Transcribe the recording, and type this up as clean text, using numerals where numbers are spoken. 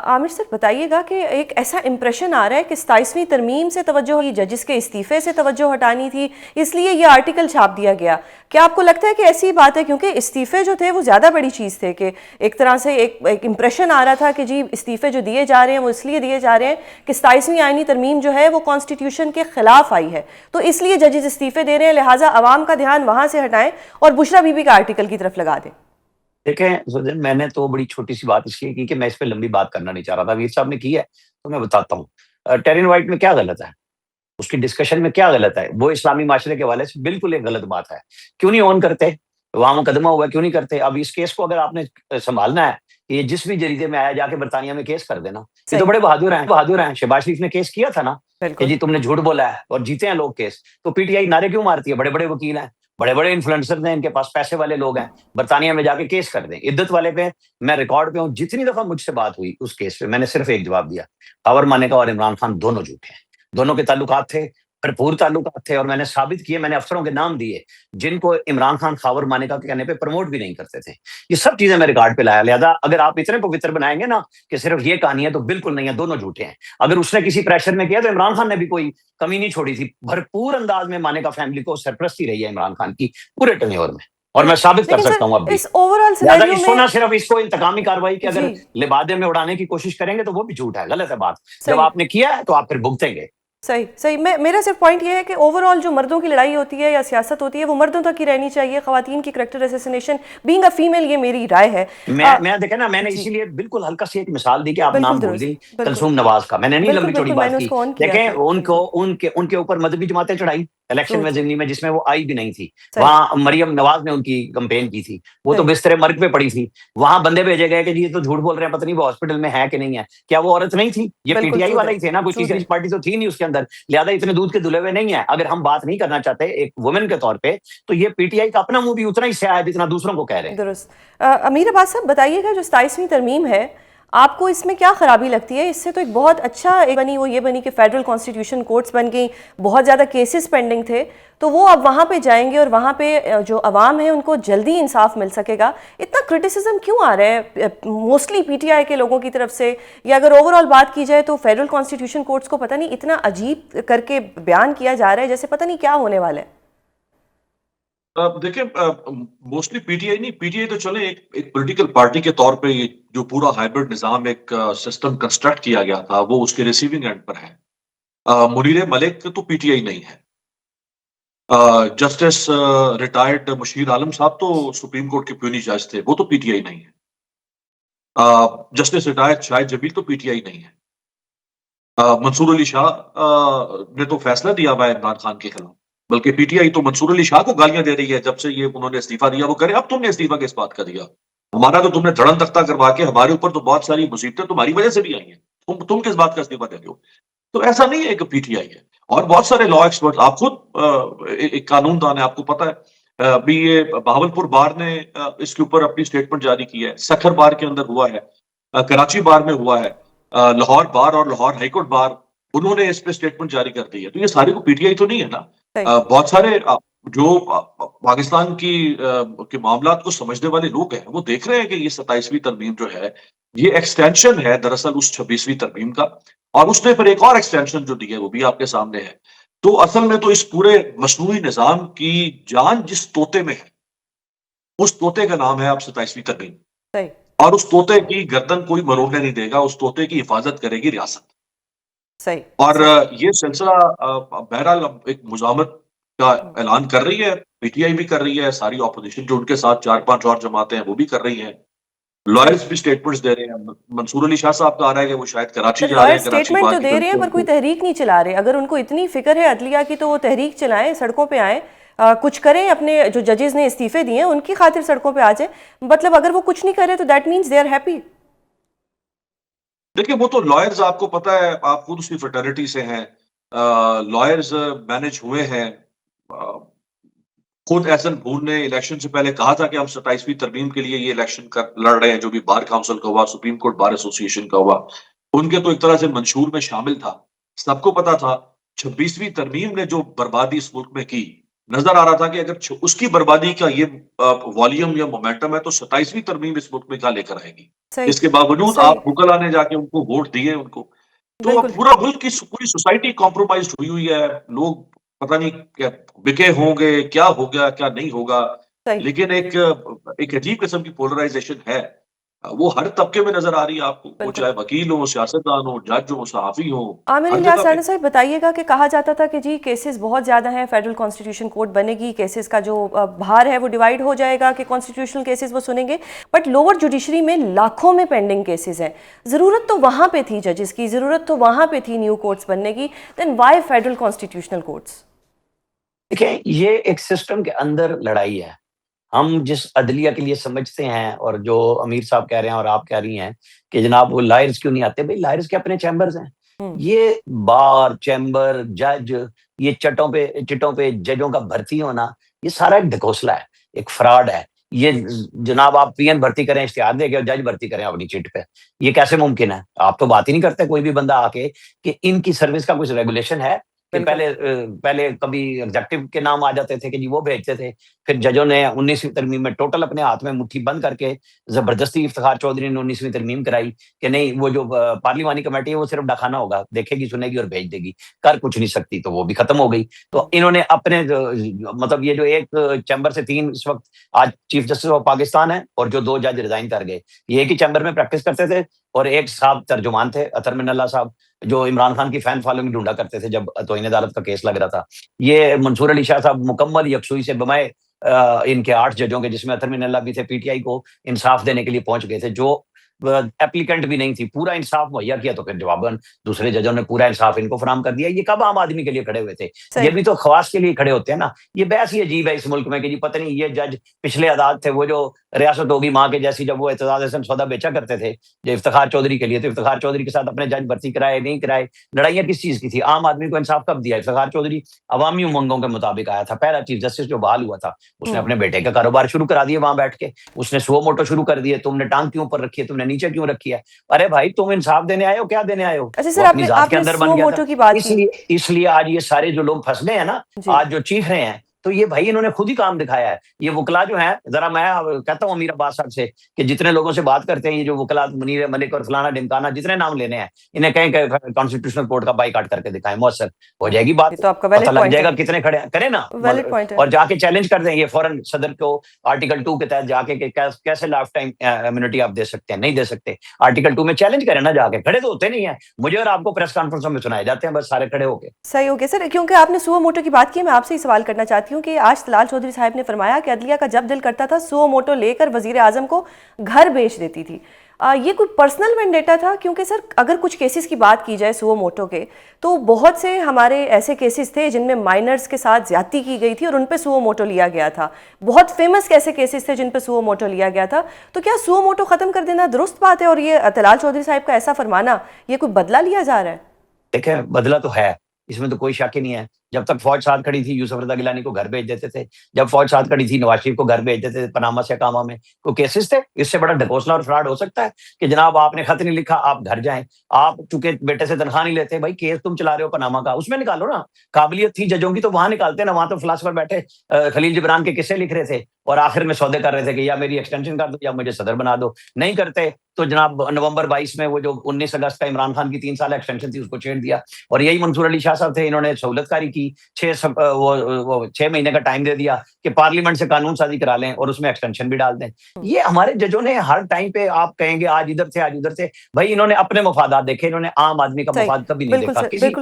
Aamir sir बताइएगा कि एक ऐसा इंप्रेशन आ रहा है कि 27वीं तरमीम से तवज्जो, जजिस के इस्तीफे से तवज्जो हटानी थी, इसलिए ये आर्टिकल छाप दिया गया। क्या आपको लगता है कि ऐसी बात है? क्योंकि इस्तीफे जो थे वो ज़्यादा बड़ी चीज़ थे कि एक तरह से एक इंप्रेशन आ रहा था कि जी इस्तीफे जो दिए जा रहे हैं वो इसलिए दिए जा रहे हैं कि 27वीं आईनी तरमीम जो है वो कॉन्स्टिट्यूशन के खिलाफ आई है, तो इसलिए जजिस इस्तीफे दे रहे हैं, लिहाजा अवाम का ध्यान वहाँ से हटाएं और बुशरा बीबी का आर्टिकल की तरफ लगा दें। देखें सुजन, मैंने तो बड़ी छोटी सी बात इसलिए की कि मैं इस पे लंबी बात करना नहीं चाह रहा था। वीर साहब ने की है तो मैं बताता हूँ। टेरिन व्हाइट में क्या गलत है, उसकी डिस्कशन में क्या गलत है? वो इस्लामी माशरे के हवाले से बिल्कुल एक गलत बात है। क्यों नहीं ऑन करते? वहां मुकदमा हुआ, क्यों नहीं करते? अब इस केस को अगर आपने संभालना है, ये जिस भी जरीदे में आया जाके बरतानिया में केस कर देना। ये तो सही। बड़े बहादुर हैं। शहबाज शरीफ ने केस किया था ना कि बिल्कुल। जी तुमने झूठ बोला है, और जीते हैं लोग केस। तो पीटीआई नारे क्यों मारती है? बड़े बड़े वकील हैं, बड़े बड़े इन्फ्लुएंसर हैं, इनके पास पैसे वाले लोग हैं, बरतानिया में जाके केस कर दें। इद्दत वाले पे मैं रिकॉर्ड पे हूँ, जितनी दफा मुझसे बात हुई उस केस पे मैंने सिर्फ एक जवाब दिया, खबर मानेका और इमरान खान दोनों झूठे हैं। दोनों के ताल्लुकात थे, भरपूर ताल्लुकात थे, और मैंने साबित किए। मैंने अफसरों के नाम दिए जिनको इमरान खान खावर मानेका के कहने पे प्रमोट भी नहीं करते थे। ये सब चीजें मैं रिकॉर्ड पे लाया। लिहाजा अगर आप इतने पवित्र बनाएंगे ना कि सिर्फ ये कहानी है, तो बिल्कुल नहीं है, दोनों झूठे हैं। अगर उसने किसी प्रेशर में किया तो इमरान खान ने भी कोई कमी नहीं छोड़ी थी। भरपूर अंदाज में मानेका फैमिली को सरपरस्ती रही है इमरान खान की पूरे टेन्योर में, और मैं साबित कर लेकिन सकता हूं अब सर भी। इस ओवरऑल लिहाजा सिनेरियो इसको में ना सिर्फ इसको इंतकामी कार्रवाई की जी अगर लिबादे में उड़ाने की कोशिश करेंगे तो वो भी झूठ है, गलत है बात। जब सही आपने किया है तो आप फिर भुगतेंगे। सही सही। मेरा सिर्फ पॉइंट ये है कि ओवरऑल जो मर्दों की लड़ाई होती है या सियासत होती है वो मर्दों तक ही रहनी चाहिए। खवातीन की character assassination, being a female, ये मेरी राय है। मैं देखे ना, मैंने जी इसीलिए बिल्कुल हल्का सी एक मिसाल दी कि आप बिल्कुल नाम भूल दुरुस्त। गई, बिल्कुल कलसूम नवाज का। मैंने नहीं बिल्कुल लंबी चौड़ी बिल्कुल बात मैंने की। उसको ऑन किया देखें कि उनको बिल्कुल उनके उनके ऊपर मजहबी जमातें चढ़ाई इलेक्शन ट्रूथ। में जिमनी में, जिसमें वो आई भी नहीं थी। सही वहां मरियम नवाज ने उनकी कंपेन की थी, वो तो सही बिस्तरे मर्ग पे पड़ी थी। वहां बंदे भेजे गए कि जी ये तो झूठ बोल रहे हैं, पता नहीं वो हॉस्पिटल में है कि नहीं है। क्या वो औरत नहीं थी? ये बिल्कुल पीटीआई ट्रू वाला ही दैट। थे ना, कोई ट्रू तीसरी दैट। पार्टी तो थी नहीं उसके अंदर। लिहाजा इतने दूध के धुले हुए नहीं है। अगर हम बात नहीं करना चाहते एक वुमेन के तौर पे, तो ये पीटीआई का अपना मुंह भी उतना ही स्याह है जितना दूसरों को कह रहे हैं। दुरुस्त। अमीर अब्बास साहब बताइएगा, जो 27वीं तरमीम है आपको इसमें क्या खराबी लगती है? इससे तो एक बहुत अच्छा एक बनी, वो ये बनी कि फेडरल कॉन्स्टिट्यूशन कोर्ट्स बन गई, बहुत ज़्यादा केसेस पेंडिंग थे, तो वो अब वहाँ पे जाएंगे और वहाँ पे जो अवाम है उनको जल्दी इंसाफ मिल सकेगा। इतना क्रिटिसिज्म क्यों आ रहा है मोस्टली पीटीआई के लोगों की तरफ से? या अगर ओवरऑल बात की जाए तो फेडरल कॉन्स्टिट्यूशन कोर्ट्स को पता नहीं इतना अजीब करके बयान किया जा रहा है जैसे पता नहीं क्या होने वाला है। देखिए, मोस्टली पीटीआई नहीं, पीटीआई तो चले एक पॉलिटिकल पार्टी के तौर पे ये जो पूरा हाइब्रिड निजाम एक सिस्टम कंस्ट्रक्ट किया गया था वो उसके रिसीविंग एंड पर है। मुनीर मलिक तो पीटीआई नहीं है। जस्टिस रिटायर्ड मुशीर आलम साहब तो सुप्रीम कोर्ट के प्यूनी जज थे, वो तो पीटीआई नहीं है। जस्टिस रिटायर्ड शाहिद जबीर तो पीटीआई नहीं है। मंसूर अली शाह ने तो फैसला दिया हुआ है इमरान खान के खिलाफ, बल्कि पीटीआई तो मंसूर अली शाह को गालियां दे रही है जब से ये उन्होंने इस्तीफा दिया। वो करे अब तुमने इस्तीफा किस बात का दिया? हमारा तो तुमने धड़न तख्ता करवा के हमारे ऊपर तो बहुत सारी मुसीबतें तुम्हारी वजह से भी आई हैं। तुम किस बात का इस्तीफा दे रहे हो? तो ऐसा नहीं है कि पीटीआई है। और बहुत सारे लॉ एक्सपर्ट, आप खुद एक कानूनदान है, आपको पता है। अभी ये बहावलपुर बार ने इसके ऊपर अपनी स्टेटमेंट जारी की है, सखर बार के अंदर हुआ है, कराची बार में हुआ है, लाहौर बार और लाहौर हाईकोर्ट बार, उन्होंने इस पे स्टेटमेंट जारी कर दी है। तो ये सारे को पीटीआई तो नहीं है ना। सही बहुत सारे जो पाकिस्तान की के मामलात को समझने वाले लोग हैं वो देख रहे हैं कि ये 27वीं तरमीम जो है ये एक्सटेंशन है दरअसल उस 26वीं तरमीम का, और उसने फिर एक और एक्सटेंशन जो दी है वो भी आपके सामने है। तो असल में तो इस पूरे मसनूई निजाम की जान जिस तोते में है, उस तोते का नाम है अब 27वीं तरमीम। सही और उस तोते की गर्दन कोई मरोड़ने नहीं देगा, उस तोते की हिफाजत करेगी रियासत। सही और सही। ये सिलसिला बहरहाल अब एक मुज़ामत का ऐलान कर रही है, पीटीआई भी कर रही है, सारी ऑपोजिशन जो उनके साथ 4-5 और जमातें हैं वो भी कर रही हैं। सही। लॉयर्स भी स्टेटमेंट्स दे रहे हैं। मंसूर अली शाह साहब का आ रहा है कि वो शायद कराची सर जा रहे लॉयर हैं, कराची स्टेटमेंट बार तो की दे रहे हैं तरफ पर कोई से। तहरीक नहीं चला रहे। अगर उनको इतनी फिक्र है अदलिया की तो वो तहरीक चलाएं, सड़कों पे आए, कुछ करें, अपने जो जजेस ने इस्तीफे दिए हैं उनकी खातिर सड़कों पे आ जाए। मतलब अगर वो कुछ नहीं करे तो that means they are happy. देखिए, वो तो लॉयर्स, आपको पता है, आप खुद उसी फ्रेटर्निटी से हैं। लॉयर्स मैनेज हुए हैं। खुद एहसन भून ने इलेक्शन से पहले कहा था कि हम 27वीं तरमीम के लिए ये इलेक्शन कर लड़ रहे हैं, जो भी बार काउंसिल का हुआ, सुप्रीम कोर्ट बार एसोसिएशन का हुआ, उनके तो एक तरह से मंशूर में शामिल था। सबको पता था 26वीं तरमीम ने जो बर्बादी इस मुल्क में की नजर आ रहा था कि अगर उसकी बर्बादी का ये वॉल्यूम या मोमेंटम है तो 27वीं तरमीम इस मुल्क में क्या लेकर आएगी। सही इसके बावजूद सही आप मुगल आने जाके उनको वोट दिए उनको, तो अब बिल्कुल पूरा मुल्क की पूरी सोसाइटी कॉम्प्रोमाइज हुई हुई है। लोग पता नहीं क्या बिके होंगे, क्या हो गया, क्या नहीं होगा। सही लेकिन एक अजीब किस्म की पोलराइजेशन है। वो हर तबके में नजर आ रही है आपको, वो बिल्कुल चाहे वकील हो, सियासतदान हो, जज हो, सहाफी हो, आमिर हर इलियास जगह पे। राणा साहब बताइएगा कि कहा जाता था कि जी केसेस बहुत ज़्यादा हैं, फेडरल कॉन्स्टिट्यूशन कोर्ट बनेगी, केसेस का जो भार है वो डिवाइड हो जाएगा कि कॉन्स्टिट्यूशनल केसेस वो सुनेंगे, बट लोअर जुडिशरी में लाखों में पेंडिंग केसेस हैं। ज़रूरत तो वहाँ पे थी जजेस की, ज़रूरत तो वहाँ पे थी न्यू कोर्ट्स बनने की, then why federal constitutional courts? देखिए, ये एक सिस्टम के अंदर लड़ाई है। हम जिस अदलिया के लिए समझते हैं और जो अमीर साहब कह रहे हैं और आप कह रही हैं कि जनाब वो लायर्स क्यों नहीं आते, भाई लायर्स के अपने चैम्बर्स हैं। ये बार चैम्बर जज, ये चिटों पे जजों का भर्ती होना, ये सारा एक ढकोसला है, एक फ्रॉड है। ये जनाब आप पीएन भर्ती करें, इश्तिहार देके और जज भर्ती करें अपनी चिट पे, ये कैसे मुमकिन है? आप तो बात ही नहीं करते कोई भी बंदा आके कि इनकी सर्विस का कुछ रेगुलेशन है कि बिल्कुल पहले कभी एग्जेक्टिव के नाम आ जाते थे कि जी वो भेजते थे, फिर जजों ने 19वीं तरमीम में टोटल अपने हाथ में मुट्ठी बंद करके जबरदस्ती इफ्तिखार चौधरी ने 19वीं तरमीम कराई कि नहीं वो जो पार्लिमानी कमेटी है वो सिर्फ डखाना होगा, देखेगी सुनेगी और भेज देगी, कर कुछ नहीं सकती, तो वो भी खत्म हो गई। तो इन्होंने अपने मतलब ये जो एक चैम्बर से 3 इस वक्त आज चीफ जस्टिस ऑफ पाकिस्तान है और जो 2 जज रिजाइन कर गए, ये एक ही चैम्बर में प्रैक्टिस करते थे और एक साहब तर्जुमान थे अतर मिनल्ला साहब, जो इमरान खान की फैन फॉलोइंग ढूंढा करते थे जब तौहीन अदालत का केस लग रहा था। ये मंसूर अली शाह साहब मुकम्मल यकसुई से बमाए इनके 8 जजों के, जिसमें अतर मिनल्ला भी थे, पीटीआई को इंसाफ देने के लिए पहुंच गए थे, जो एप्लीकेंट भी नहीं थी, पूरा इंसाफ मुहैया किया, तो फिर जवाबन दूसरे जजों ने पूरा इंसाफ इनको फराम कर दिया। ये कब आम आदमी के लिए खड़े हुए थे? ये सही भी तो खवास के लिए खड़े होते हैं ना। ये बहस ही अजीब है इस मुल्क में कि जी पता नहीं ये जज पिछले अदालत थे, वो जो रियासत होगी माँ के जैसी, जब वो एतजाज हसन सौदा बेचा करते थे जो इफ्तिखार चौधरी के लिए, तो इफ्तिखार चौधरी के साथ अपने जज भर्ती कराए नहीं कराए, लड़ाइयां किस चीज की थी? आम आदमी को इंसाफ कब दिया? इफ्तिखार चौधरी अवामी उमंगों के मुताबिक आया था, पहला चीफ जस्टिस जो बहाल हुआ था, उसने अपने बेटे का कारोबार शुरू करा दिया वहां बैठ के, उसने सुओ मोटो शुरू कर दिए। तुमने टांग क्यों ऊपर रखी है, तुमने नीचे क्यों रखी है? अरे भाई तुम इंसाफ देने आए हो, क्या देने आए हो? अच्छा वो सर, अपनी आपने जात के आपने अंदर बन सुओ गया था। मोटो की बात की इसलिए आज ये सारे जो लोग फंस गए हैं ना, जी आज जो चीख रहे हैं, तो ये भाई इन्होंने खुद ही काम दिखाया है। ये वकला जो है, जरा मैं कहता हूँ अमीर अब्बास साहब से कि जितने लोगों से बात करते हैं ये जो वकला मुनीर मलिक और फलाना ढिमकाना, जितने नाम लेने हैं, इन्हें कहीं कॉन्स्टिट्यूशनल कोर्ट का बाइकाट करके दिखाएं, मौसर हो जाएगी बात, ये तो आपका पता वैलिड लग पॉइंट जाएगा है, कितने खड़े हैं। करें ना, वैलिड पॉइंट है। और जाके चैलेंज कर दें ये फौरन सदर को आर्टिकल 2 के तहत जाके कि कैसे लाइफ टाइम इम्यूनिटी आप दे सकते हैं? नहीं दे सकते। आर्टिकल 2 में चैलेंज करें ना, जाके खड़े तो होते नहीं है, मुझे और आपको प्रेस कॉन्फ्रेंसों में सुनाए जाते हैं बस सारे खड़े होके। सही हो गया सर, क्योंकि आपने सुओ मोटो की बात की, मैं आपसे ही सवाल करना चाहती हूँ कि आज तलाल चौधरी साहब ने फरमाया कि अदलिया का जब दिल करता था सुओ मोटो लेकर वजीर आजम को घर बेच देती थी। ये कोई पर्सनल वेंडेटा था? क्योंकि सर अगर कुछ केसेस की बात की जाए सुओ मोटो के, तो बहुत से हमारे ऐसे केसेस थे जिनमें माइनर्स के साथ ज्यादती की गई थी और उन पे सुओ मोटो लिया गया था। बहुत फेमस ऐसे केसेस थे जिन पे सुओ मोटो लिया गया था। तो क्या सुओ मोटो खत्म कर देना दुरुस्त बात है और ये तलाल चौधरी साहब का ऐसा फरमाना, ये कोई बदला लिया जा रहा है? देखिए बदला तो है, इसमें तो कोई शक ही नहीं है। जब तक फौज साथ खड़ी थी यूसुफ रजा गिलानी को घर भेज देते थे, जब फौज साथ खड़ी थी नवाज शरीफ को घर भेज देते थे, पनामा से कामा में कोई केसेस थे? इससे बड़ा ढकोसला और फ्रॉड हो सकता है कि जनाब आपने खत नहीं लिखा, आप घर जाएं, आप चूंकि बेटे से तनख्वाह नहीं लेते, भाई केस तुम चला रहे हो पनामा का, उसमें निकालो ना। काबिलियत थी जजों की तो वहां निकालते ना, वहां तो फिलासफर बैठे खलील जिब्रान के किस्से लिख रहे थे और आखिर में सौदे कर रहे थे कि या मेरी एक्सटेंशन कर दो या मुझे सदर बना दो। नहीं करते तो जनाब नवंबर 22 में वो जो 19 अगस्त का इमरान खान की 3 साल एक्सटेंशन थी उसको छेड़ दिया। और यही मंसूर अली शाह साहब थे, इन्होंने सहूलतकारी की, 6 महीने का टाइम दे दिया कि पार्लियामेंट से कानून साजी करा लें और उसमें एक्सटेंशन भी डाल दें। ये हमारे जजों ने हर टाइम पे, आप कहेंगे आज इधर से आज उधर से, भाई इन्होंने अपने मफादात देखे, इन्होंने आम आदमी का सही, मफाद कभी नहीं बिल्कुल देखा। सर, किसी बिल्कुल